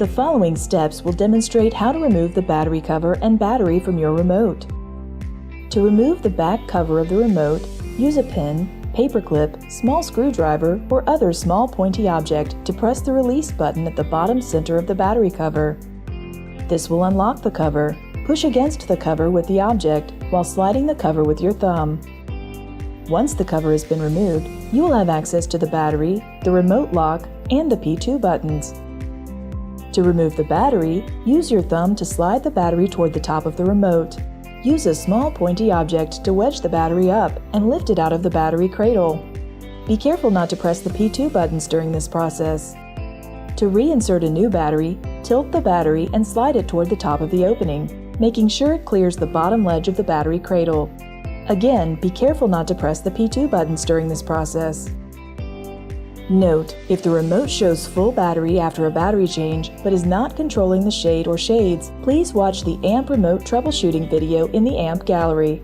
The following steps will demonstrate how to remove the battery cover and battery from your remote. To remove the back cover of the remote, use a pin, paperclip, small screwdriver, or other small pointy object to press the release button at the bottom center of the battery cover. This will unlock the cover. Push against the cover with the object while sliding the cover with your thumb. Once the cover has been removed, you will have access to the battery, the remote lock, and the P2 buttons. To remove the battery, use your thumb to slide the battery toward the top of the remote. Use a small pointy object to wedge the battery up and lift it out of the battery cradle. Be careful not to press the P2 buttons during this process. To reinsert a new battery, tilt the battery and slide it toward the top of the opening, making sure it clears the bottom ledge of the battery cradle. Again, be careful not to press the P2 buttons during this process. Note, if the remote shows full battery after a battery change but is not controlling the shade or shades, please watch the AMP remote troubleshooting video in the AMP gallery.